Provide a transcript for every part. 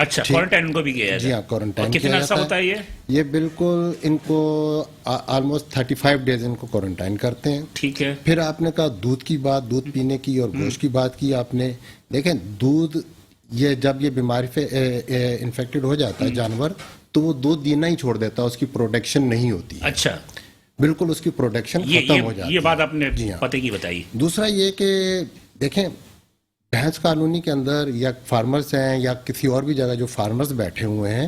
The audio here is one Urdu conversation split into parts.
اچھا کوارنٹائن ان کو بھی کیا جاتا ہے؟ جی ہاں کوارنٹائن کتنا عرصہ ہوتا ہے یہ بالکل ان کو آلموسٹ 35 ڈیز ان کو کوارنٹائن کرتے ہیں. ٹھیک ہے. پھر آپ نے کہا دودھ کی بات، دودھ پینے کی اور گوشت کی بات کی آپ نے. دیکھیں دودھ یہ جب یہ بیماری پہ انفیکٹڈ ہو جاتا ہے جانور تو وہ دودھ دینا ہی چھوڑ دیتا ہے، اس کی پروڈکشن نہیں ہوتی. اچھا بالکل اس کی پروڈکشن ختم ہو جاتی ہے. یہ بات آپ نے پتے کی بتائی. دوسرا یہ کہ دیکھیں بھینس کالونی کے اندر یا فارمرز ہیں یا کسی اور بھی جگہ جو فارمرز بیٹھے ہوئے ہیں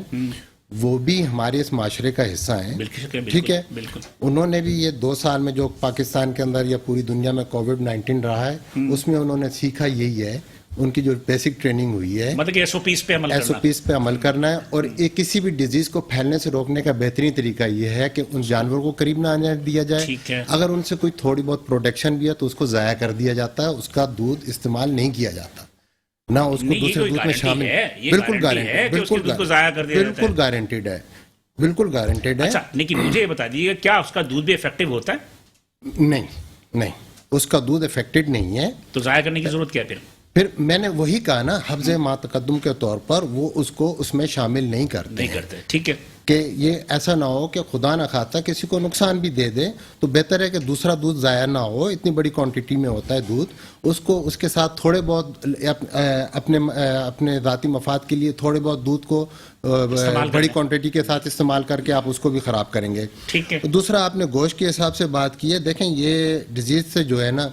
وہ بھی ہمارے اس معاشرے کا حصہ ہیں. ٹھیک ہے. انہوں نے بھی یہ 2 سال میں جو پاکستان کے اندر یا پوری دنیا میں کووڈ-19 رہا ہے اس میں انہوں نے سیکھا یہی ہے، ان کی جو بیسک ٹریننگ ہوئی ہے مطلب کہ ایس او پیز پہ عمل کرنا ہے. اور کسی بھی ڈیزیز کو پھیلنے سے روکنے کا بہترین طریقہ یہ ہے کہ ان جانوروں کو قریب نہ آنے دیا جائے. اگر ان سے کوئی تھوڑی بہت پروڈکشن بھی ہے تو اس کو ضائع کر دیا جاتا ہے، اس کا دودھ استعمال نہیں کیا جاتا، نہ اس کو دوسرے دودھ میں شامل. بالکل گارنٹیڈ ہے، بالکل گارنٹیڈ ہے. اچھا لیکن مجھے یہ بتا دیجیے کیا اس کا دودھ بھی افیکٹو ہوتا ہے؟ نہیں، اس کا دودھ افیکٹڈ نہیں ہے. تو ضائع کرنے کی ضرورت کیا پھر میں نے وہی کہا نا، حفظ ما تقدم کے طور پر وہ اس کو اس میں شامل نہیں کرتے. ٹھیک ہے کہ یہ ایسا نہ ہو کہ خدا نہ خواستہ کسی کو نقصان بھی دے دے تو بہتر ہے کہ دوسرا دودھ ضائع نہ ہو. اتنی بڑی کوانٹٹی میں ہوتا ہے دودھ، اس کو اس کے ساتھ تھوڑے بہت اپنے ذاتی مفاد کے لیے تھوڑے بہت دودھ کو بڑی کوانٹٹی کے ساتھ استعمال کر کے آپ اس کو بھی خراب کریں گے. ٹھیک ہے. دوسرا آپ نے گوشت کے حساب سے بات کی ہے. دیکھیں یہ ڈیزیز سے جو ہے نا،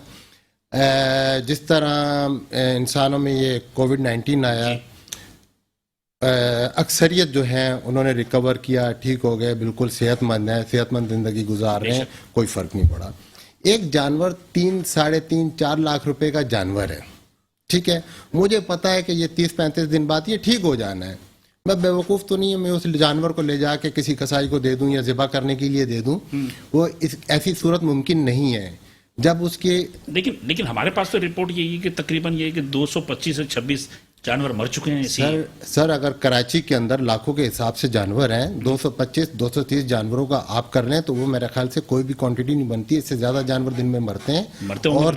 جس طرح انسانوں میں یہ کووڈ-19 آیا، اکثریت جو ہیں انہوں نے ریکور کیا، ٹھیک ہو گئے، بالکل صحت مند ہیں، صحت مند زندگی گزار رہے ہیں، کوئی فرق نہیں پڑا. ایک جانور 3 ساڑھے 4 لاکھ روپے کا جانور ہے. ٹھیک ہے. مجھے پتا ہے کہ یہ 30-35 دن بعد یہ ٹھیک ہو جانا ہے. میں بیوقوف تو نہیں ہوں میں اس جانور کو لے جا کے کسی کسائی کو دے دوں یا ذبح کرنے کے لیے دے دوں. وہ ایسی صورت ممکن نہیں ہے. جب اس کے لیکن ہمارے پاس تو رپورٹ یہی ہے کہ تقریباً یہ کہ 225 سے 26 جانور مر چکے ہیں. سر اگر کراچی کے اندر لاکھوں کے حساب سے جانور ہیں، 225-230 جانوروں کا آپ کر لیں تو وہ میرے خیال سے کوئی بھی کوانٹٹی نہیں بنتی. اس سے زیادہ جانور دن میں مرتے ہیں اور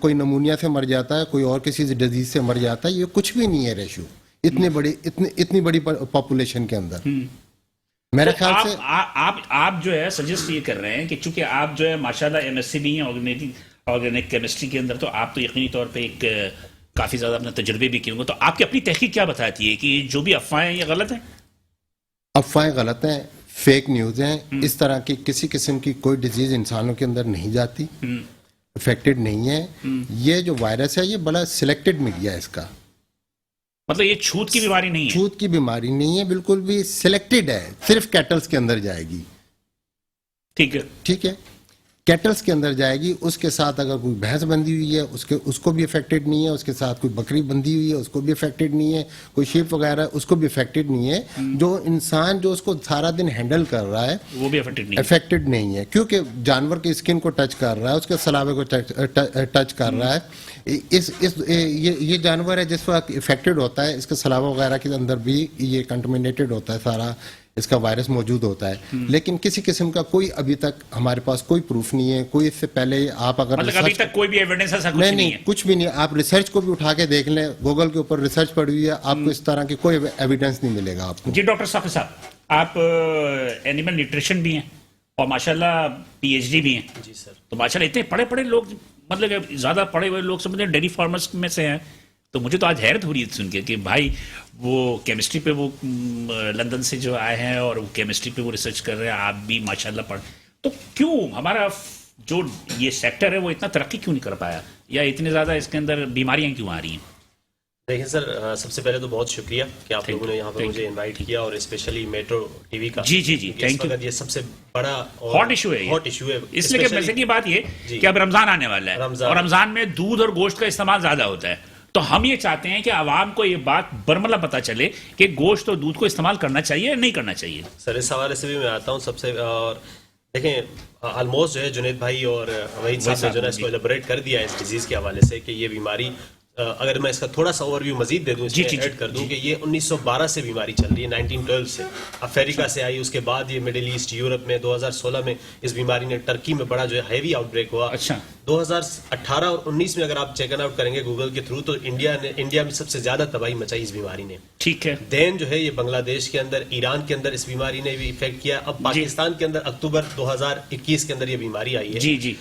کوئی نمونیا سے مر جاتا ہے، کوئی اور کسی ڈیزیز سے مر جاتا ہے. یہ کچھ بھی نہیں ہے ریشو اتنی بڑی پاپولیشن کے اندر. میرے خیال سے آپ جو ہے سجیسٹ یہ کر رہے ہیں کہ چونکہ آپ جو ہے ماشاءاللہ ایم ایس سی بھی ہیں آرگینک کیمسٹری کے اندر، تو آپ تو یقینی طور پہ ایک کافی زیادہ اپنے تجربے بھی کیے ہوں گے، تو آپ کی اپنی تحقیق کیا بتاتی ہے کہ جو بھی افواہیں ہیں یہ غلط ہیں؟ افواہیں غلط ہیں، فیک نیوز ہیں. اس طرح کی کسی قسم کی کوئی ڈیزیز انسانوں کے اندر نہیں جاتی، افیکٹڈ نہیں ہے. یہ جو وائرس ہے یہ بڑا سلیکٹڈ ملیا ہے اس کا. مطلب یہ چھوت کی بیماری نہیں ہے؟ چھوت کی بیماری نہیں ہے، بالکل بھی سلیکٹڈ ہے. صرف کیٹلز کے اندر جائے گی. ٹھیک ہے. کیٹلز کے اندر جائے گی. اس کے ساتھ اگر کوئی بھینس بندھی ہوئی ہے اس کو بھی افیکٹڈ نہیں ہے. اس کے ساتھ کوئی بکری بندھی ہوئی ہے اس کو بھی افیکٹڈ نہیں ہے. کوئی شیپ وغیرہ اس کو بھی افیکٹڈ نہیں ہے. جو انسان جو اس کو سارا دن ہینڈل کر رہا ہے وہ بھی افیکٹڈ نہیں ہے، کیونکہ جانور کی اسکن کو ٹچ کر رہا ہے، اس کے سلاوے کو ٹچ کر رہا ہے. یہ جانور ہے جس وقت افیکٹڈ ہوتا ہے اس کے سلاوہ وغیرہ کے اندر بھی یہ کنٹامینیٹڈ ہوتا ہے، سارا اس کا وائرس موجود ہوتا ہے. لیکن کسی قسم کا کوئی ابھی تک ہمارے پاس کوئی پروف نہیں ہے. کوئی اس سے پہلے آپ اگر ابھی تک کوئی بھی ایویڈنس ایسا کچھ نہیں ہے؟ کچھ بھی نہیں. آپ ریسرچ کو بھی اٹھا کے دیکھ لیں، گوگل کے اوپر ریسرچ پڑی ہوئی ہے، آپ کو اس طرح کی کوئی ایویڈنس نہیں ملے گا آپ کو. جی ڈاکٹر ثاقب صاحب، آپ اینیمل نیوٹریشن بھی ہیں اور ماشاءاللہ پی ایچ ڈی بھی ہیں. جی سر. تو ماشاءاللہ اتنے پڑھے لوگ، مطلب زیادہ پڑھے ہوئے لوگ سمجھتے ہیں ڈیری فارمرز میں سے ہیں. تو مجھے تو آج حیرت ہو رہی ہے سن کے کہ بھائی وہ کیمسٹری پہ وہ لندن سے جو آئے ہیں اور وہ کیمسٹری پہ وہ ریسرچ کر رہے ہیں، آپ بھی ماشاءاللہ پڑھ، تو کیوں ہمارا جو یہ سیکٹر ہے وہ اتنا ترقی کیوں نہیں کر پایا، یا اتنے زیادہ اس کے اندر بیماریاں کیوں آ رہی ہیں؟ دیکھیں سر، سب سے پہلے تو بہت شکریہ کہ آپ لوگوں نے یہاں پر مجھے انوائٹ کیا، اور اسپیشلی میٹرو ٹی وی کا. جی تھینک یو. یہ سب سے بڑا ہاٹ ایشو ہے، اس لیے کہ ویسے کی بات یہ کہ اب رمضان آنے والا ہے اور رمضان میں دودھ اور گوشت کا استعمال زیادہ ہوتا ہے. تو ہم یہ چاہتے ہیں کہ عوام کو یہ بات برملا پتہ چلے کہ گوشت اور دودھ کو استعمال کرنا چاہیے یا نہیں کرنا چاہیے. سر اس حوالے سے بھی میں آتا ہوں سب سے. اور دیکھیں آلموسٹ جو ہے جنید بھائی اور وحید صاحب نے جو ہے اس کو ایلیبریٹ کر دیا ہے اس ڈیزیز کے حوالے سے کہ یہ بیماری اگر میں اس کا تھوڑا سا اوور ویو مزید دے دوں، اس میں ایڈ کر دوں کہ یہ 1912 سے بیماری چل رہی ہے، 1912 سے افریقہ سے آئی، اس کے بعد یہ مڈل ایسٹ یورپ میں 2016 میں اس بیماری نے ٹرکی میں بڑا جو ہے ہیوی آؤٹ بریک ہوا. 2018 اور 19 میں اگر آپ چیک آؤٹ کریں گے گوگل کے تھرو تو انڈیا میں سب سے زیادہ تباہی مچائی اس بیماری نے. ٹھیک ہے. دین جو ہے یہ بنگلہ دیش کے اندر، ایران کے اندر اس بیماری نے بھی افیکٹ کیا. اب پاکستان کے اندر اکتوبر 2021 کے اندر یہ بیماری آئی ہے. جی جی.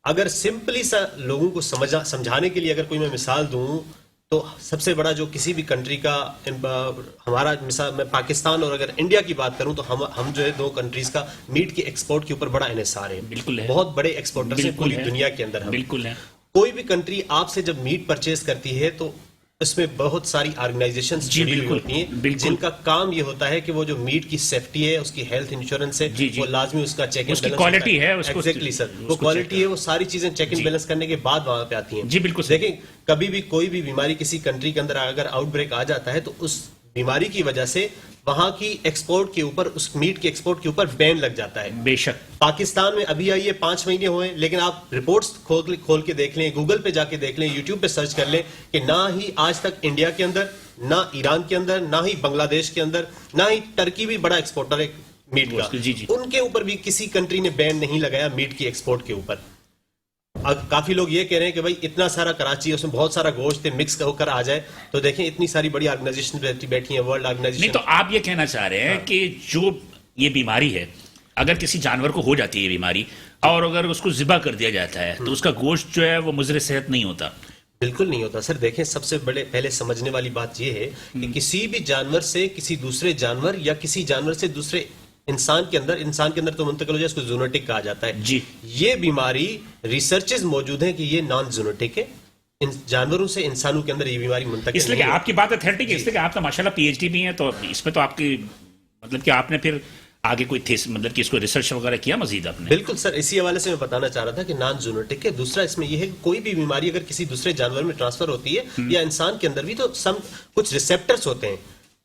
اگر سمپلی سا لوگوں کو سمجھانے کے لیے اگر کوئی میں مثال دوں تو سب سے بڑا جو کسی بھی کنٹری کا ہمارا مثال میں پاکستان اور اگر انڈیا کی بات کروں تو ہم جو ہے دو کنٹریز کا میٹ کے ایکسپورٹ کے اوپر بڑا انحصار ہے. بالکل ہے. بہت بڑے ایکسپورٹر ہیں پوری دنیا کے اندر. بالکل ہے. کوئی بھی کنٹری آپ سے جب میٹ پرچیز کرتی ہے تو اس میں بہت ساری آرگنائزیشنز جڑی ہوئی ہوتی ہیں جن کا کام یہ ہوتا ہے کہ وہ جو میٹ کی سیفٹی ہے، اس کی ہیلتھ انشورنس ہے، وہ لازمی اس کا چیک اینڈ بیلنس، کوالٹی ہے، ایگزیکٹلی سر، وہ کوالٹی ہے، وہ ساری چیزیں چیک اینڈ بیلنس کرنے کے بعد وہاں پہ آتی ہیں. جی بالکل. دیکھیں کبھی بھی کوئی بھی بیماری کسی کنٹری کے اندر اگر آؤٹ بریک آ جاتا ہے تو اس بیماری کی وجہ سے وہاں کی ایکسپورٹ کے اوپر، اس میٹ کے ایکسپورٹ کے اوپر بین لگ جاتا ہے. بے شک. پاکستان میں ابھی آئی ہے 5 مہینے ہوئے، لیکن آپ رپورٹس کھول کے دیکھ لیں، گوگل پہ جا کے دیکھ لیں، یوٹیوب پہ سرچ کر لیں کہ نہ ہی آج تک انڈیا کے اندر، نہ ایران کے اندر، نہ ہی بنگلہ دیش کے اندر، نہ ہی ٹرکی بھی بڑا ایکسپورٹر ہے میٹ کا، ان کے اوپر بھی کسی کنٹری نے بین نہیں لگایا میٹ کی ایکسپورٹ کے اوپر. کافی لوگ یہ کہہ رہے ہیں کہ بھائی اتنا سارا کراچی ہے، اس میں بہت سارا گوشت مکس ہو کر آ جائے، تو دیکھیں اتنی ساری بڑی آرگنائزیشن بیٹھی ہیں، ورلڈ آرگنائزیشن. نہیں تو آپ یہ کہنا چاہ رہے ہیں کہ جو یہ بیماری ہے اگر کسی جانور کو ہو جاتی ہے یہ بیماری اور اگر اس کو ذبح کر دیا جاتا ہے تو اس کا گوشت جو ہے وہ مضر صحت نہیں ہوتا؟ بالکل نہیں ہوتا سر. دیکھیں سب سے پہلے سمجھنے والی بات یہ ہے کہ کسی بھی جانور سے کسی دوسرے جانور یا کسی جانور سے دوسرے انسان کے اندر تو منتقل ہو جائے، اس کو زونوٹک کہا جاتا ہے. جی. یہ بیماری ریسرچز موجود ہیں کہ یہ نان زونوٹک ہے، جانوروں سے انسانوں کے اندر یہ بیماری منتقل اس لیے کہ آپ کی بات اتھینٹک ہے، اس لیے کہ آپ تو ماشاءاللہ پی ایچ ڈی بھی ہیں، تو اس میں تو آپ کی مطلب کہ آپ نے پھر آگے کوئی مطلب کہ اس کو ریسرچ وغیرہ کیا مزید آپ نے؟ بالکل سر، اسی حوالے سے میں بتانا چاہ رہا تھا کہ نان زونوٹک ہے. دوسرا اس میں یہ ہے کہ کوئی بھی بیماری اگر کسی دوسرے جانور میں ٹرانسفر ہوتی ہے یا انسان کے اندر بھی، تو کچھ ریسیپٹرز ہوتے ہیں.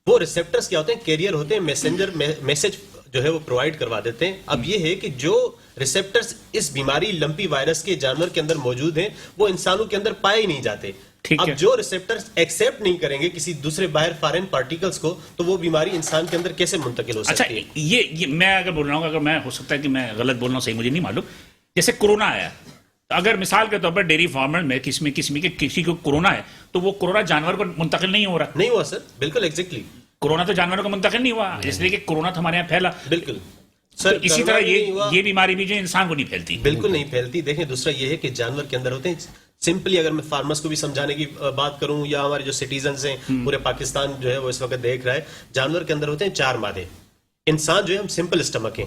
وہ ریسیپٹرز کیا ہوتے ہیں؟ کیریئر ہوتے ہیں، میسنجر میسج جو ہے وہ پرووائڈ کروا دیتے ہیں. اب یہ ہے کہ جو ریسیپٹرز اس بیماری لمپی وائرس کے جانور کے اندر موجود ہیں وہ انسانوں کے اندر پائے ہی نہیں جاتے. اب جو ریسیپٹرز ایکسیپٹ نہیں کریں گے کسی دوسرے باہر فارن پارٹیکلز کو تو وہ بیماری انسان کے اندر کیسے منتقل ہو سکتی ہے؟ اچھا یہ میں اگر بول رہا ہوں، اگر میں ہو سکتا ہے کہ میں غلط بول رہا ہوں، صحیح مجھے نہیں معلوم. جیسے کورونا آیا، اگر مثال کے طور پر ڈیری فارمر میں کسی کو کورونا ہے تو وہ کورونا جانور کو منتقل نہیں ہو رہا. نہیں ہوا سر، بالکل ایگزیکٹلی. کورونا تو جانوروں کو منتقل نہیں ہوا، اس لیے کہ کورونا تو ہمارے یہاں پھیلا. بالکل سر. اسی طرح یہ بیماری بھی جو انسان کو نہیں پھیلتی. بالکل نہیں پھیلتی. دیکھیں دوسرا یہ ہے کہ جانور کے اندر ہوتے ہیں، سمپلی اگر میں فارمرز کو بھی سمجھانے کی بات کروں یا ہمارے جو سٹیزنز ہیں پورے پاکستان جو ہے وہ اس وقت دیکھ رہا ہے، جانور کے اندر ہوتے ہیں 4 مادے. انسان جو ہے ہم سمپل اسٹمک ہیں،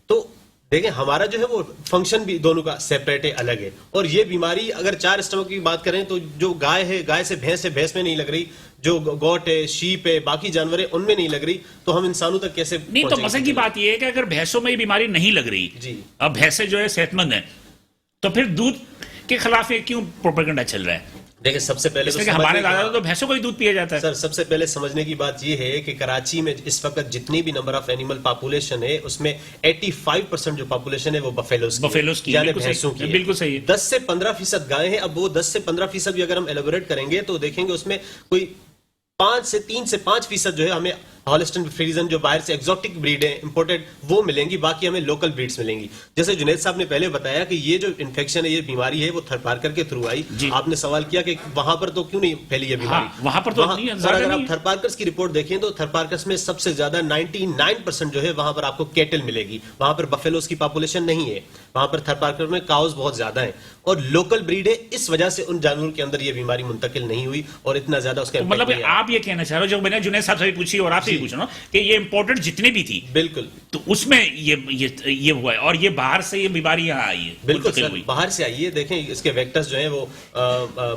تو دیکھیں ہمارا جو ہے وہ فنکشن بھی دونوں کا سیپریٹ ہے، الگ ہے. اور یہ بیماری اگر 4 اسٹمک کی بات کریں تو جو گائے ہے، گائے سے بھینس ہے، بھینس میں نہیں لگ رہی، جو گوٹ ہے، شیپ ہے، باقی جانور ہیں ان میں نہیں لگ رہی، تو ہم انسانوں تک کیسے نہیں؟ تو مزے کی بات یہ ہے کہ اگر بھینسوں میں یہ بیماری نہیں لگ رہی، جی، اب بھینسیں جو ہے صحت مند ہیں، تو پھر دودھ کے خلاف یہ کیوں پروپیگنڈا چل رہا ہے؟ دیکھیں سب سے پہلے ہمارے زیادہ تو بھینسوں کو ہی دودھ پیا جاتا ہے. سر سب سے پہلے سمجھنے کی بات یہ ہے کہ کراچی میں اس وقت جتنی بھی نمبر آف اینیمل پاپولیشن ہے اس میں 85% جو پاپولیشن ہے وہ بفیلوز کی یعنی بھینسوں کی ہے. بالکل صحیح ہے. 10 سے 15% گائے ہیں. اب وہ 10 سے 15% بھی اگر ہم ایلیبوریٹ کریں گے تو دیکھیں گے اس میں کوئی 3 سے 5% جو ہے ہمیں ہالسٹن فریزن جو باہر سے ایگزوٹک بریڈ ہیں امپورٹڈ وہ ملیں گی، باقی ہمیں لوکل بریڈز ملیں گی. جیسے جنید صاحب نے پہلے بتایا کہ یہ جو انفیکشن ہے، یہ بیماری ہے وہ تھرپارکر کے تھرو آئی. آپ نے سوال کیا کہ وہاں پر تو کیوں نہیں پھیلی یہ بیماری؟ وہاں پر تو نہیں. اگر آپ تھرپارکرز کی رپورٹ دیکھیں تو تھرپارکرز میں سب سے زیادہ 99% جو ہے وہاں پر آپ کو کیٹل ملے گی. وہاں پر بفیلوز کی پاپولیشن نہیں ہے. وہاں پر تھرپارکر میں کاؤز بہت زیادہ ہیں اور لوکل بریڈ ہے، اس وجہ سے ان جانوروں کے اندر یہ بیماری منتقل نہیں ہوئی اور اتنا زیادہ اس کا مطلب آپ یہ کہنا چاہ رہے ہو، جو میں نے جنید صاحب سے بھی پوچھی اور آپ سے بھی پوچھ رہا ہوں کہ یہ امپورٹنٹ جتنے بھی تھی بالکل تو اس میں یہ ہوا ہے اور یہ باہر سے یہ بیماری یہاں آئی ہے. بالکل سر، باہر سے آئی ہے. دیکھیں اس کے ویکٹرز جو ہیں وہ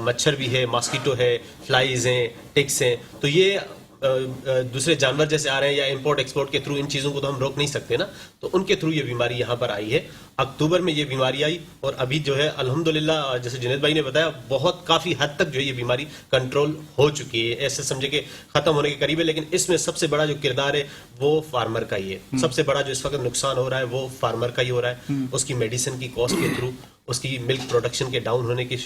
مچھر بھی ہے، ماسکیٹو ہے، فلائیز ہیں، ٹکس ہیں، تو یہ دوسرے جانور جیسے آ رہے ہیں یا امپورٹ ایکسپورٹ کے تھرو ان چیزوں کو تو ہم روک نہیں سکتے نا، تو ان کے تھرو یہ بیماری یہاں پر آئی ہے. اکتوبر میں یہ بیماری آئی اور ابھی جو ہے الحمدللہ جیسے جنید بھائی نے بتایا بہت کافی حد تک جو ہے یہ بیماری کنٹرول ہو چکی ہے، ایسے سمجھے کہ ختم ہونے کے قریب ہے. لیکن اس میں سب سے بڑا جو کردار ہے وہ فارمر کا ہی ہے. سب سے بڑا جو اس وقت نقصان ہو رہا ہے وہ فارمر کا ہی ہو رہا ہے، اس کی میڈیسن کی کاسٹ کے تھرو اس کی ملک پروڈکشن کے ڈاؤن ہونے کی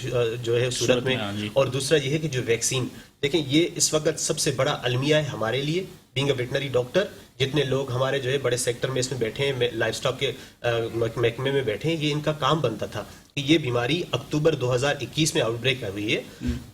جو ہے صورت میں، اور دوسرا یہ ہے کہ جو ویکسین، دیکھیں یہ اس وقت سب سے بڑا المیہ ہے ہمارے لیے بینگ اے ویٹنری ڈاکٹر. جتنے لوگ ہمارے جو ہے بڑے سیکٹر میں اس میں بیٹھے ہیں، لائف سٹاک کے محکمے میں بیٹھے ہیں، یہ ان کا کام بنتا تھا کہ یہ بیماری اکتوبر 2021 میں آؤٹ بریک ہوئی ہے.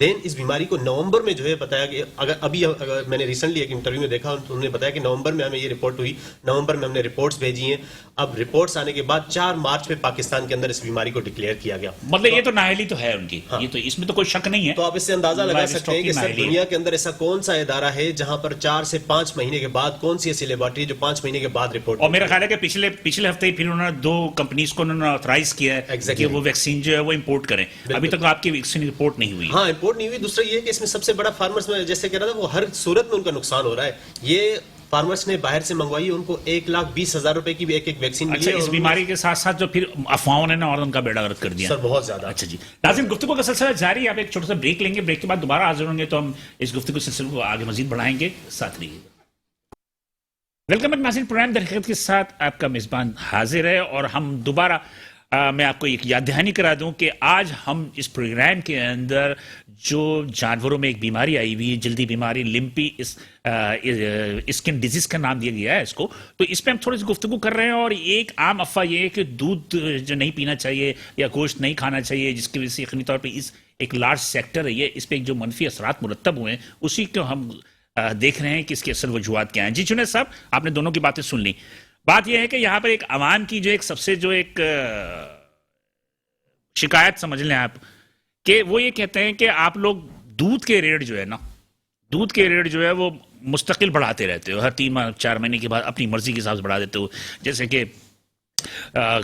دین اس بیماری کو نومبر میں جو ہے بتایا کہ اگر میں نے ریسنٹلی ایک انٹرویو میں دیکھا، انہوں نے بتایا کہ نومبر میں ہمیں یہ رپورٹ ہوئی، نومبر میں ہم نے رپورٹس بھیجی ہیں. اب رپورٹس آنے کے بعد 4 مارچ میں پاکستان کے اندر اس بیماری کو ڈکلیئر کیا گیا. مطلب یہ تو نااہلی تو ہے ان کی، یہ تو اس میں تو کوئی شک نہیں ہے. تو آپ اس سے اندازہ لگا سکتے ہیں کہ سر دنیا کے اندر ایسا کون سا ادارہ ہے جہاں پر 4 سے 5 مہینے کے بعد کون سی ایسی لیبارٹری جو 5 مہینے کے بعد رپورٹ. اور میرا خیال ہے کہ پچھلے ہفتے ہی پھر انہوں نے 2 کمپنیز کو انہوں نے آتھرائز کیا ہے کہ وہ ویکسین جو ہے وہ امپورٹ کریں. ابھی تک آپ کی ویکسین رپورٹ نہیں ہوئی. ہاں امپورٹ نہیں ہوئی. دوسرا یہ کہ اس میں سب سے بڑا فارمرز میں جیسے کہہ رہا تھا وہ ہر صورت میں ان کا نقصان ہو رہا ہے. یہ فارمرز نے باہر سے منگوائی، ان کو 1,20,000 روپے کی ایک ویکسین ملی. اچھا، اس بیماری کے ساتھ ساتھ جو پھر افواہوں نے اور ان کا بیڑا غرق کر دیا سر بہت زیادہ. اچھا جی ناظرین، گفتگو کا سلسلہ جاری ہے. آپ ایک چھوٹا سا بریک لیں گے، بریک کے بعد دوبارہ حاضر ہوں گے تو ہم اس گفتگو سلسلے کو آگے مزید بڑھائیں گے. ساتھ رہیے. ویلکم بیک ناظرین، پروگرام در حقیقت کے ساتھ آپ کا میزبان حاضر ہے، اور ہم دوبارہ میں آپ کو ایک یاد دہانی کرا دوں کہ آج ہم اس پروگرام کے اندر جو جانوروں میں ایک بیماری آئی ہوئی ہے، جلدی بیماری لمپی اسکن ڈیزیز کا نام دیا گیا ہے اس کو، تو اس پہ ہم تھوڑی سی گفتگو کر رہے ہیں. اور ایک عام افواہ یہ ہے کہ دودھ جو نہیں پینا چاہیے یا گوشت نہیں کھانا چاہیے، جس کی وجہ سے یقینی طور پہ ایک لارج سیکٹر ہے یہ، اس پہ جو منفی اثرات مرتب ہوئے ہیں اسی کو ہم دیکھ رہے ہیں کہ اس کے اصل وجوہات کیا ہیں. جی جنید صاحب، آپ نے دونوں کی باتیں سن لی. بات یہ ہے کہ یہاں پر ایک عوام کی جو ایک سب سے جو ایک شکایت سمجھ لیں آپ، کہ وہ یہ کہتے ہیں کہ آپ لوگ دودھ کے ریٹ جو ہے نا، دودھ کے ریٹ جو ہے وہ مستقل بڑھاتے رہتے ہو، ہر 3-4 مہینے کے بعد اپنی مرضی کے حساب سے بڑھا دیتے ہو. جیسے کہ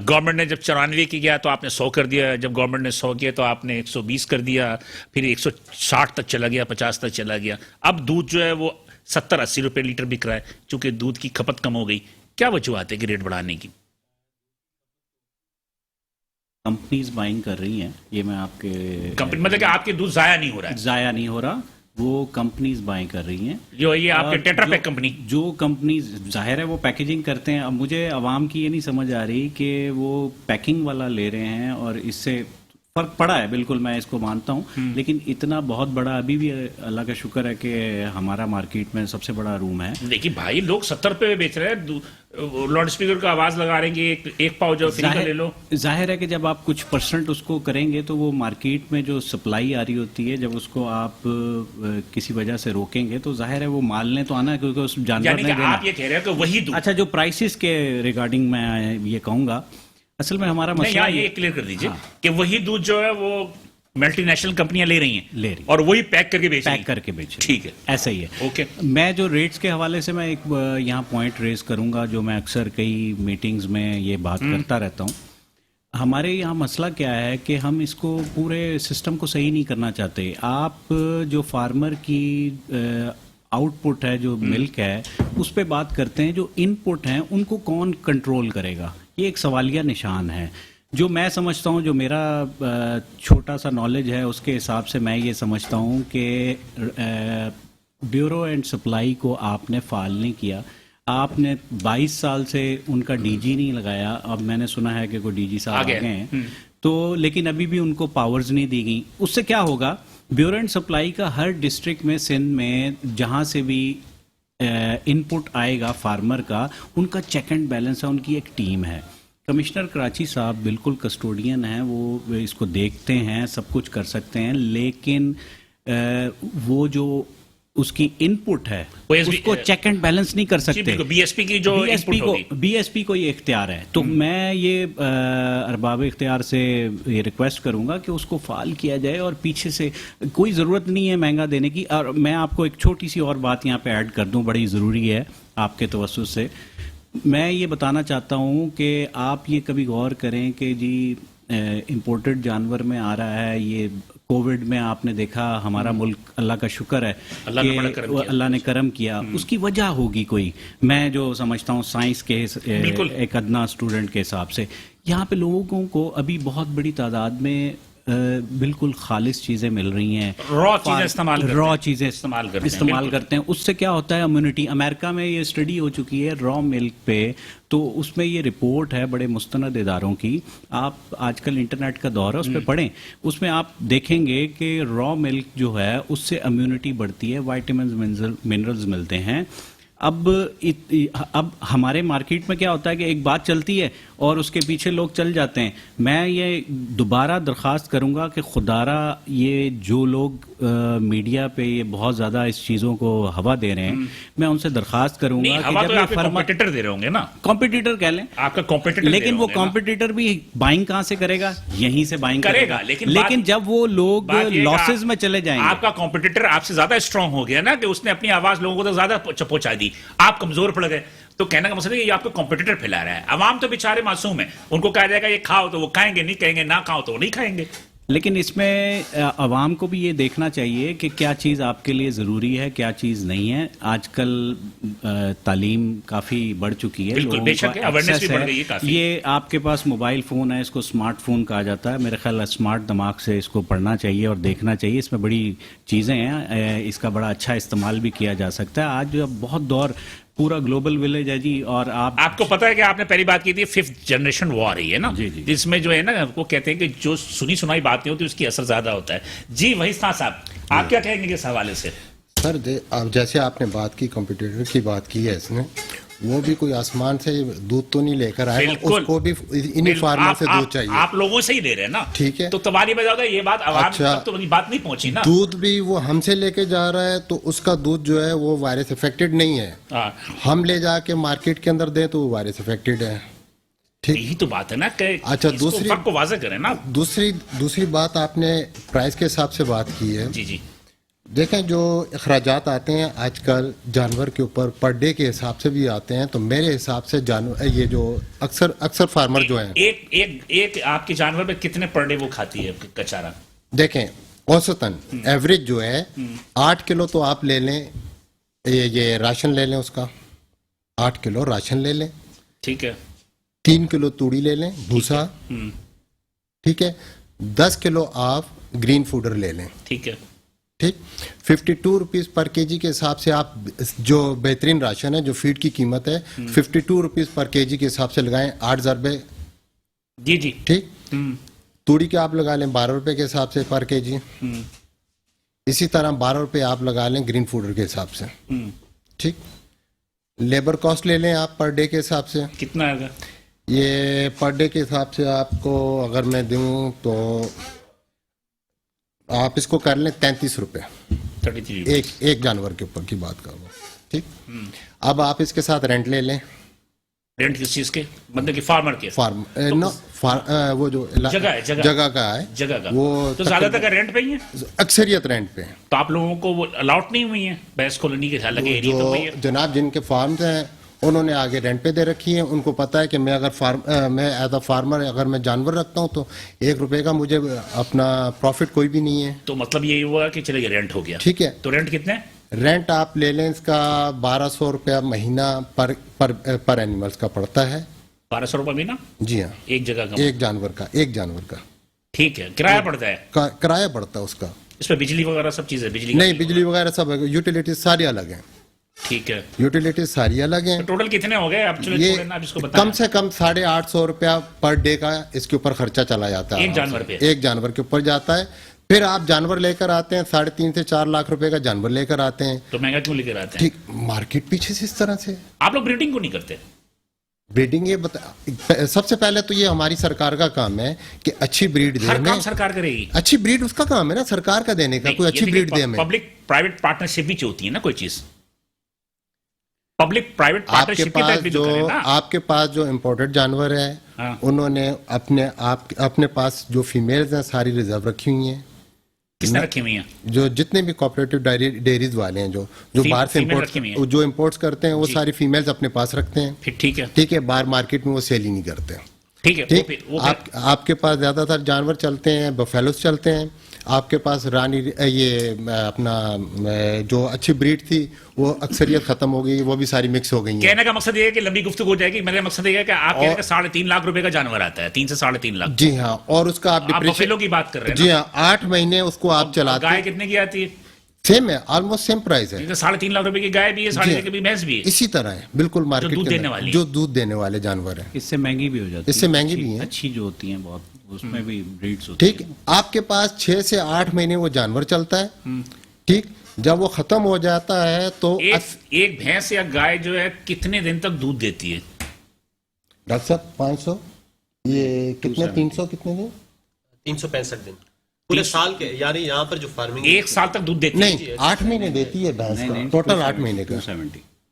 گورنمنٹ نے جب 94 کی گیا تو آپ نے 100 کر دیا، جب گورنمنٹ نے 100 کیا تو آپ نے 120 کر دیا، پھر 160 تک چلا گیا، 50 تک چلا گیا. اب دودھ جو ہے وہ 70-80 روپے لیٹر بک رہا ہے چونکہ دودھ کی کھپت کم ہو گئی. کیا وجوہات ہے کہ ریٹ بڑھانے کی؟ کمپنیز بائنگ کر رہی ہیں، یہ میں آپ کے کمپنی مطلب کہ آپ کے دودھ ضائع نہیں ہو رہا ہے؟ ضائع نہیں ہو رہا، وہ کمپنیز بائنگ کر رہی ہیں. جو یہ آپ کے ٹیٹرا پیک کمپنی، جو کمپنیز ظاہر ہے وہ پیکیجنگ کرتے ہیں. اب مجھے عوام کی یہ نہیں سمجھ آ رہی کہ وہ پیکنگ والا لے رہے ہیں اور اس سے فرق پڑا ہے، بالکل میں اس کو مانتا ہوں، لیکن اتنا بہت بڑا ابھی بھی اللہ کا شکر ہے کہ ہمارا مارکیٹ میں سب سے بڑا روم ہے. دیکھیے بھائی، لوگ 70 روپے بیچ رہے ہیں، لاؤڈ اسپیکر کا آواز لگا رہے ہیں کہ ایک پاؤ جو فری کا لے لو. ظاہر ہے کہ جب آپ کچھ پرسنٹ اس کو کریں گے تو وہ مارکیٹ میں جو سپلائی آ رہی ہوتی ہے، جب اس کو آپ کسی وجہ سے روکیں گے تو ظاہر ہے وہ مال نے تو آنا ہے، کیونکہ اس جانور یعنی نے کہ دینا. آپ یہ کہہ رہے ہیں کہ وہی دودھ. اچھا، جو پرائسز کے ریگارڈنگ میں یہ کہوں گا، اصل میں ہمارا مسئلہ یہ کلیئر کر دیجئے کہ وہی دودھ جو ہے وہ ملٹی نیشنل کمپنیاں لے رہی ہیں اور وہی پیک کر کے بیچ رہی ہیں. پیک کر کے بیچ. ٹھیک ہے، ایسا ہی ہے. اوکے. میں جو ریٹس کے حوالے سے میں ایک یہاں پوائنٹ ریز کروں گا، جو میں اکثر کئی میٹنگز میں یہ بات کرتا رہتا ہوں. ہمارے یہاں مسئلہ کیا ہے کہ ہم اس کو پورے سسٹم کو صحیح نہیں کرنا چاہتے. آپ جو فارمر کی آؤٹ پٹ ہے، جو ملک ہے، اس پہ بات کرتے ہیں. جو ان پٹ ہیں ان کو کون کنٹرول کرے گا، یہ ایک سوالیہ نشان ہے. جو میں سمجھتا ہوں، جو میرا چھوٹا سا نالج ہے اس کے حساب سے میں یہ سمجھتا ہوں کہ بیورو اینڈ سپلائی کو آپ نے فعال نہیں کیا. آپ نے 22 سال سے ان کا ڈی جی نہیں لگایا. اب میں نے سنا ہے کہ کوئی ڈی جی صاحب آ گئے ہیں تو، لیکن ابھی بھی ان کو پاورز نہیں دی گئی. اس سے کیا ہوگا؟ بیورو اینڈ سپلائی کا ہر ڈسٹرکٹ میں، سندھ میں جہاں سے بھی ان پٹ آئے گا فارمر کا، ان کا چیک اینڈ بیلنس ہے، ان کی ایک ٹیم ہے. کمشنر کراچی صاحب بالکل کسٹوڈین ہیں، وہ اس کو دیکھتے ہیں، سب کچھ کر سکتے ہیں، لیکن وہ جو اس کی ان پٹ ہے اس کو چیک اینڈ بیلنس نہیں کر سکتے. بی ایس پی کی جو بی ایس پی کو یہ اختیار ہے. تو میں یہ ارباب اختیار سے یہ ریکویسٹ کروں گا کہ اس کو فعال کیا جائے، اور پیچھے سے کوئی ضرورت نہیں ہے مہنگا دینے کی. اور میں آپ کو ایک چھوٹی سی اور بات یہاں پہ ایڈ کر دوں، بڑی ضروری ہے آپ کے توسط سے. میں یہ بتانا چاہتا ہوں کہ آپ یہ کبھی غور کریں کہ جی امپورٹڈ جانور میں آ رہا ہے. یہ کووڈ میں آپ نے دیکھا ہمارا ملک، اللہ کا شکر ہے کہ اللہ نے کرم کیا. اس کی وجہ ہوگی کوئی، میں جو سمجھتا ہوں سائنس کے ایک ادنا اسٹوڈنٹ کے حساب سے. یہاں پہ لوگوں کو ابھی بہت بڑی تعداد میں بالکل خالص چیزیں مل رہی ہیں, Raw چیزیں استعمال کرتے ہیں. را چیزیں استعمال کرتے ہیں, استعمال بالکل. کرتے ہیں. اس سے کیا ہوتا ہے امیونٹی, امریکہ میں یہ اسٹڈی ہو چکی ہے را ملک پہ, تو اس میں یہ رپورٹ ہے بڑے مستند اداروں کی, آپ آج کل انٹرنیٹ کا دور ہے اس پہ پڑھیں, اس میں آپ دیکھیں گے کہ را ملک جو ہے اس سے امیونٹی بڑھتی ہے, وائٹامنز منرلز ملتے ہیں. اب ہمارے مارکیٹ میں کیا ہوتا ہے کہ ایک بات چلتی ہے اور اس کے پیچھے لوگ چل جاتے ہیں. میں یہ دوبارہ درخواست کروں گا کہ خدارہ یہ جو لوگ میڈیا پہ یہ بہت زیادہ اس چیزوں کو ہوا دے رہے ہیں, میں ان سے درخواست کروں گا نہیں, کہ ہوا جب تو یہ آپ کے کمپیٹیٹر دے رہے ہوں گے نا, کمپٹیٹر کہہ لیں, آپ کا کمپیٹیٹر, لیکن وہ کمپٹیٹر بھی بائنگ کہاں سے کرے گا, یہیں سے بائنگ کرے گا. لیکن جب وہ لوگ لاسز میں چلے جائیں گے, آپ کا کمپیٹیٹر آپ سے زیادہ اسٹرانگ ہو گیا نا, کہ اس نے اپنی آواز لوگوں کو تو زیادہ پہنچا دی, آپ کمزور پڑ گئے. تو کہنے کا مطلب ہے کہ یہ آپ کو کمپیٹیٹر پھیلا رہا ہے. عوام تو بیچارے معصوم ہیں, ان کو کہا جائے گا یہ کھاؤ تو وہ کھائیں گے, نہیں کہیں گے نہ کھاؤ تو وہ نہیں کھائیں گے. لیکن اس میں عوام کو بھی یہ دیکھنا چاہیے کہ کیا چیز آپ کے لیے ضروری ہے, کیا چیز نہیں ہے. آج کل تعلیم کافی بڑھ چکی ہے, بالکل, بے شک اویئرنیس بھی بڑھ گئی ہے کافی. یہ آپ کے پاس موبائل فون ہے, اس کو اسمارٹ فون کہا جاتا ہے, میرے خیال ہے اسمارٹ دماغ سے اس کو پڑھنا چاہیے اور دیکھنا چاہیے. اس میں بڑی چیزیں ہیں, اس کا بڑا اچھا استعمال بھی کیا جا سکتا ہے. آج بہت دور پورا گلوبل ولیج ہے جی, اور آپ کو پتا ہے کہ آپ نے پہلی بات کی تھی 5th جنریشن وار ہے نا, جس میں جو ہے نا وہ کہتے ہیں کہ جو سنی سنائی باتیں ہوتی ہے اس کی اثر زیادہ ہوتا ہے. جی وحید خان صاحب, آپ کیا کہیں گے اس حوالے سے؟ سر جیسے آپ نے بات کی کمپٹیٹر کی بات کی ہے, اس نے وہ بھی کوئی آسمان سے دودھ تو نہیں لے کر آئے, اس کو بھی انہی فارمر سے دودھ چاہیے. آپ لوگوں سے ہی دے رہے ہیں نا, ٹھیک ہے, تو تمہاری وجہ ہوگا یہ بات عوام تک تو بات نہیں پہنچی نا. دودھ بھی وہ ہم سے لے کے جا رہا ہے, تو اس کا دودھ جو ہے وہ وائرس افیکٹڈ نہیں ہے. ہم لے جا کے مارکیٹ کے اندر دیں تو وہ وائرس افیکٹڈ ہے. یہی تو بات ہے نا کہ اچھا, دوسری فرق کو واضح کریں نا. دوسری بات آپ نے پرائز کے حساب سے بات کی ہے. جی جی, دیکھیں جو اخراجات آتے ہیں آج کل جانور کے اوپر پر ڈے کے حساب سے بھی آتے ہیں, تو میرے حساب سے جانور یہ جو اکثر فارمر جو ہیں, ایک آپ کے جانور میں کتنے پر ڈے وہ کھاتی ہے کچارا؟ دیکھیں اوسطاً ایوریج جو ہے 8 کلو تو آپ لے لیں, یہ راشن لے لیں, اس کا 8 کلو راشن لے لیں, ٹھیک ہے, 3 کلو توڑی لے لیں بھوسا, ٹھیک ہے, 10 کلو آپ گرین فوڈر لے لیں, ٹھیک ہے, ٹھیک. 52 روپیز پر کے جی کے حساب سے آپ جو بہترین راشن ہے, جو فیڈ کی قیمت ہے 52 روپیز پر کے جی کے حساب سے لگائیں 8 ضربے, جی جی, ٹھیک. توڑی کے آپ لگا لیں 12 روپے کے حساب سے پر کے جی, اسی طرح 12 روپے آپ لگا لیں گرین فوڈر کے حساب سے, ٹھیک. لیبر کاسٹ لے لیں آپ پر ڈے کے حساب سے, کتنا آئے گا یہ پر ڈے کے حساب سے آپ کو اگر میں دوں تو آپ اس کو کر لیں 33 روپے, 33 ایک جانور کے اوپر کی بات کر رہا ہوں, ٹھیک. اب آپ اس کے ساتھ رینٹ لے لیں. رینٹ کس چیز کے مطلب کہ فارمر کے؟ وہ جو جگہ کا ہے, جگہ کا وہ تو زیادہ تر رینٹ پہ ہی ہے, اکثریت رینٹ پہ ہے. تو آپ لوگوں کو وہ الاٹ نہیں ہوئی ہیں بھینس کالونی کے حالانکہ ایریا تو وہی ہے. جناب جن کے فارمز ہیں انہوں نے آگے رینٹ پہ دے رکھی ہیں, ان کو پتا ہے کہ میں اگر میں ایز اے فارمر اگر میں جانور رکھتا ہوں تو 1 روپے کا مجھے اپنا پروفٹ کوئی بھی نہیں ہے. تو مطلب یہی ہوا کہ چلے یہ رینٹ ہو گیا, ٹھیک ہے. تو رینٹ کتنے؟ رینٹ آپ لے لیں اس کا 1200 روپیہ مہینہ پر اینیملز کا پڑتا ہے. 1200 روپے مہینہ؟ جی ہاں, ایک جگہ کا, ایک جانور کا, ٹھیک ہے. کرایہ پڑتا ہے؟ کرایہ پڑتا ہے اس کا. اس پہ بجلی وغیرہ سب چیزیں؟ بجلی نہیں, بجلی وغیرہ سب یوٹیلیٹیز ساری الگ ہیں. ٹھیک ہے, یوٹیلیٹیز ساری الگ ہیں. ٹوٹل کتنے ہو گئے اب؟ یہ کم سے کم 850 روپیہ پر ڈے کا اس کے اوپر خرچہ چلا جاتا ہے, ایک جانور پہ, ایک جانور کے اوپر جاتا ہے. پھر آپ جانور لے کر آتے ہیں 3.5 سے 4 لاکھ روپے کا جانور لے کر آتے ہیں, تو مہنگا کیوں لے کر آتے ہیں؟ ٹھیک, مارکیٹ پیچھے سے اس طرح سے. آپ لوگ بریڈنگ کو نہیں کرتے؟ بریڈنگ یہ سب سے پہلے تو یہ ہماری سرکار کا کام ہے کہ اچھی بریڈ دے. ہر کام سرکار کرے گی, اچھی بریڈ اس کا کام ہے نا, سرکار کا دینے کا, کوئی اچھی بریڈ دے ہمیں. پبلک پرائیویٹ پارٹنرشپ بھی ہوتی ہے نا کوئی چیز, پبلک پرائیویٹ پارٹنرشپ کے تحت بھی تو کرے نا. آپ کے پاس جو امپورٹڈ جانور ہے انہوں نے اپنے پاس جو فیمیلز ہیں ساری ریزرو رکھی ہوئی ہیں. کس نے رکھی ہوئی ہیں؟ جو جتنے بھی کوآپریٹو ڈیریز والے ہیں جو باہر سے جو امپورٹس کرتے ہیں وہ ساری فیمیلز اپنے پاس رکھتے ہیں. ٹھیک ہے, ٹھیک ہے, باہر مارکیٹ میں وہ سیل ہی نہیں کرتے. ٹھیک ہے. ٹھیک. آپ کے پاس زیادہ تر جانور چلتے ہیں, بفیلوز چلتے ہیں. آپ کے پاس رانی یہ اپنا جو اچھی بریڈ تھی وہ اکثریت ختم ہو گئی, وہ بھی ساری مکس ہو گئی ہیں. کہنے کا مقصد یہ ہے کہ لمبی گفتگو ہو جائے گی. میرا مقصد یہ ہے کہ آپ کہہ رہے ہیں کہ 3.5 لاکھ روپے کا جانور آتا ہے, 3 سے 3.5 لاکھ. جی ہاں, اور اس کا آپ بفیلو کی بات کر رہے ہیں. جی ہاں, 8 مہینے اس کو آپ چلاتے ہیں. گائے کتنے کی آتی ہے؟ سیم ہے, آلموسٹ سیم پرائز ہے. 3.5 لاکھ روپے کی گائے بھی ہے, 3.5 کی بھینس بھی ہے. اسی طرح ہے بالکل مارکیٹ دودھ کے دینے والی, جو دودھ دینے والے جانور ہیں. اس سے مہنگی بھی ہو جاتی ہے, اس سے مہنگی بھی ہیں, اچھی جو ہوتی ہیں بہت, اس میں بھی بریڈز ہوتی ہیں. ٹھیک. آپ کے پاس 6 سے 8 مہینے وہ جانور چلتا ہے. ٹھیک. جب وہ ختم ہو جاتا ہے تو ایک بھینس یا گائے جو ہے کتنے دن تک دودھ دیتی ہے؟ ڈاکٹر صاحب 500 یہ کتنے 300 کتنے دن 365 دن پورے سال کے, یعنی یہاں پر جو فارمنگ 1 سال تک دودھ دیتی ہے. نہیں 8 مہینے دیتی ہے بھینس کا, ٹوٹل 8 مہینے کا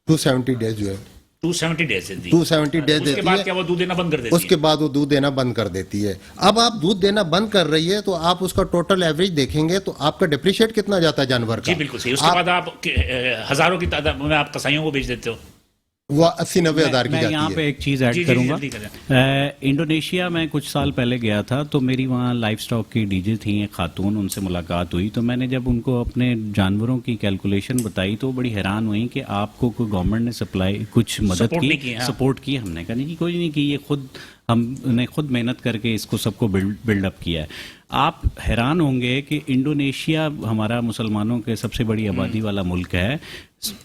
270 ڈیز جو ہے 270 ڈیز دی. 270 ڈیز اس کے دیتی بعد ہے. کیا وہ دودھ دینا بند کر دیتی اس کے بعد وہ دودھ دینا بند کر دیتی ہے. اب آپ دودھ دینا بند کر رہی ہے تو آپ اس کا ٹوٹل ایوریج دیکھیں گے تو آپ کا ڈپریشیٹ کتنا جاتا ہے جانور کا. جی بالکل صحیح. اس کے بعد آپ ہزاروں کی تعداد میں آپ قصائیوں کو بیچ دیتے ہو. وہ 80-90 ہزار کی میں جاتی ہے. یہاں پہ ایک چیز ایڈ کروں گا. انڈونیشیا میں کچھ سال پہلے گیا تھا تو میری وہاں لائف سٹاک کی ڈی جے تھیں ایک خاتون, ان سے ملاقات ہوئی تو میں نے جب ان کو اپنے جانوروں کی کیلکولیشن بتائی تو بڑی حیران ہوئی کہ آپ کو کوئی گورنمنٹ نے سپلائی کچھ مدد کی, سپورٹ کی. ہم نے کہا نہیں کوئی نہیں کی, یہ ہم نے خود محنت کر کے اس کو سب کو بلڈ اپ کیا ہے. آپ حیران ہوں گے کہ انڈونیشیا ہمارا مسلمانوں کے سب سے بڑی آبادی والا ملک ہے.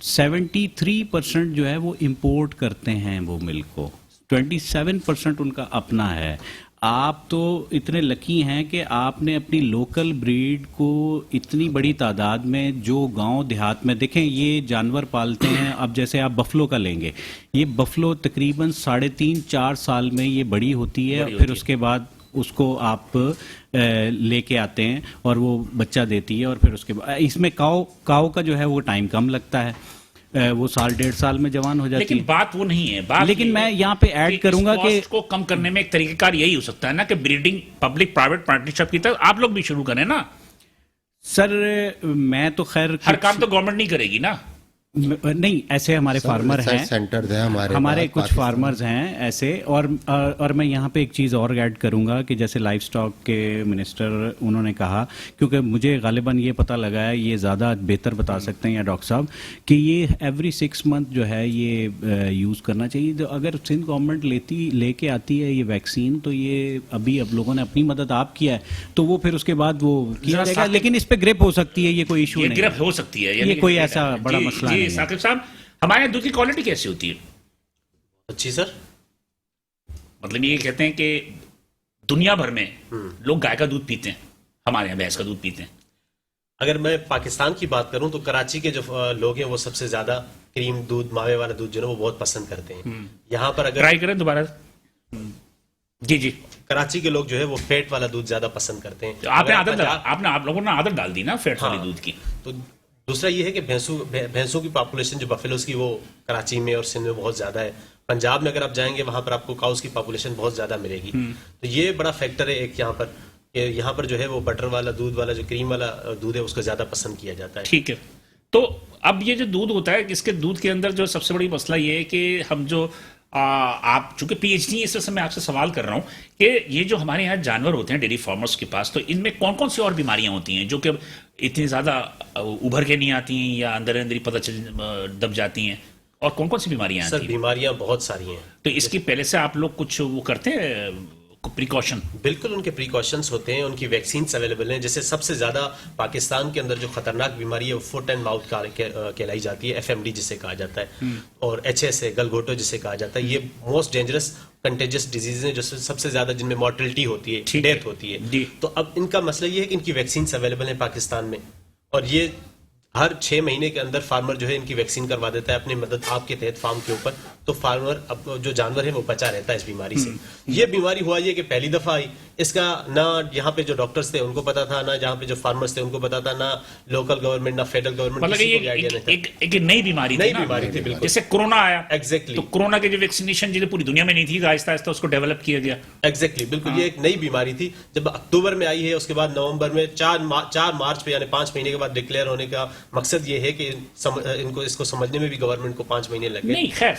73% جو ہے وہ امپورٹ کرتے ہیں وہ ملک کو, 27% ان کا اپنا ہے. آپ تو اتنے لکی ہیں کہ آپ نے اپنی لوکل بریڈ کو اتنی بڑی تعداد میں جو گاؤں دیہات میں دیکھیں یہ جانور پالتے ہیں. اب جیسے آپ بفلو کا لیں گے, یہ بفلو تقریباً 3.5-4 سال میں یہ بڑی ہوتی ہے, پھر اس کے بعد اس کو آپ لے کے آتے ہیں اور وہ بچہ دیتی ہے, اور پھر اس کے بعد اس میں کاؤ کا جو ہے وہ ٹائم کم لگتا ہے, وہ 1.5 سال میں جوان ہو جاتی ہے. لیکن بات وہ نہیں ہے. بات لیکن میں یہاں پہ ایڈ کروں گا کہ اس کو کم کرنے میں ایک طریقہ کار یہی ہو سکتا ہے نا کہ بریڈنگ پبلک پرائیویٹ پارٹنرشپ کی طرف آپ لوگ بھی شروع کریں نا. سر میں تو خیر ہر کام تو گورنمنٹ نہیں کرے گی نا. نہیں, ایسے ہمارے فارمر ہیں, ہمارے کچھ فارمرز ہیں ایسے. اور میں یہاں پہ ایک چیز اور ایڈ کروں گا کہ جیسے لائف سٹاک کے منسٹر انہوں نے کہا, کیونکہ مجھے غالباً یہ پتہ لگا ہے, یہ زیادہ بہتر بتا سکتے ہیں یا ڈاکٹر صاحب, کہ یہ ایوری 6 منتھ جو ہے یہ یوز کرنا چاہیے. تو اگر سندھ گورنمنٹ لے کے آتی ہے یہ ویکسین, تو یہ ابھی اب لوگوں نے اپنی مدد آپ کیا ہے تو وہ پھر اس کے بعد وہ کیا جائے گا, لیکن اس پہ گرپ ہو سکتی ہے, یہ کوئی ایشو نہیں, گرپ ہو سکتی ہے, یہ کوئی ایسا بڑا مسئلہ نہیں. ثاقب صاحب ہمارے یہاں دودھ کی کوالٹی کیسی ہوتی ہے؟ اچھی سر. مطلب یہ کہتے ہیں کہ دنیا بھر میں لوگ گائے کا دودھ پیتے ہیں, ہمارے یہاں بھینس کا دودھ پیتے ہیں. اگر میں پاکستان کی بات کروں تو کراچی کے جو لوگ ہیں وہ سب سے زیادہ کریم دودھ, ماوے والا دودھ جو ہے وہ بہت پسند کرتے ہیں. یہاں پر اگر ٹرائی کریں دوبارہ. جی کراچی کے لوگ جو ہے وہ فیٹ والا دودھ زیادہ پسند کرتے ہیں. آپ لوگوں نے عادت ڈال دی نا فیٹ والی دودھ کی. تو دوسرا یہ ہے کہ بھینسوں کی پاپولیشن جو بفیلوز کی وہ کراچی میں اور سندھ میں بہت زیادہ ہے. پنجاب میں اگر آپ جائیں گے وہاں پر آپ کو کاؤز کی پاپولیشن بہت زیادہ ملے گی. تو یہ بڑا فیکٹر ہے ایک یہاں پر, کہ یہاں پر جو ہے وہ بٹر والا دودھ والا جو کریم والا دودھ ہے اس کو زیادہ پسند کیا جاتا ہے. ٹھیک ہے. تو اب یہ جو دودھ ہوتا ہے, اس کے دودھ کے اندر جو سب سے بڑی مسئلہ یہ ہے کہ ہم جو آپ چونکہ پی ایچ ڈی اس وقت میں آپ سے سوال کر رہا ہوں کہ یہ جو ہمارے یہاں جانور ہوتے ہیں ڈیری فارمرز کے پاس, تو ان میں کون کون سی اور بیماریاں ہوتی ہیں جو کہ اتنی زیادہ ابھر کے نہیں آتی ہیں یا اندر اندر ہی پتہ دب جاتی ہیں, اور کون کون سی بیماریاں آتی ہیں؟ سر بیماریاں بہت ساری ہیں. تو اس کی پہلے سے آپ لوگ کچھ وہ کرتے ہیں پریکاشن؟ بالکل ان کے پریکاشنز ہوتے ہیں, ان کی ویکسینز اویلیبل ہیں. جیسے سب سے زیادہ پاکستان کے اندر جو خطرناک بیماری ہے وہ فٹ اینڈ ماؤتھ کہلائی جاتی ہے, FMD جسے کہا جاتا ہے, اور HS ہے, گلگوٹو جسے کہا جاتا ہے. یہ موسٹ ڈینجرس کنٹیجس ڈیزیز ہیں جو سب سے زیادہ جن میں مورٹلٹی ہوتی ہے, ڈیتھ ہوتی ہے. تو اب ان کا مسئلہ یہ ہے کہ ان کی ویکسینز اویلیبل ہیں پاکستان میں, اور یہ ہر 6 مہینے کے اندر فارمر جو ہے ان کی ویکسین کروا دیتا ہے اپنی مدد آپ کے تحت فارم کے اوپر. تو فارمر اب جو جانور ہے وہ بچا رہتا ہے اس بیماری سے. یہ بیماری ہوا یہ کہ پہلی دفعہ آئی, اس کا نہ یہاں پہ جو ڈاکٹرز تھے ان کو پتا تھا, نہ جہاں پہ جو فارمرز تھے ان کو پتا تھا, نہ لوکل گورنمنٹ نہ فیڈرل گورنمنٹ. ایک نئی بیماری تھی بالکل, جیسے کورونا آیا. ایگزیکٹلی. تو کورونا کی جو ویکسینیشن جو پوری دنیا میں نہیں تھی, آہستہ آہستہ اس کو ڈیولپ کیا گیا. ایگزیکٹلی بالکل, یہ ایک نئی بیماری تھی. جب اکتوبر میں آئی ہے, اس کے بعد نومبر میں 4 مارچ پہ یعنی 5 مہینے کے بعد ڈکلیئر ہونے کا مقصد یہ ہے کہ ان کو اس کو سمجھنے میں بھی گورنمنٹ کو 5 مہینے لگے. نہیں خیر,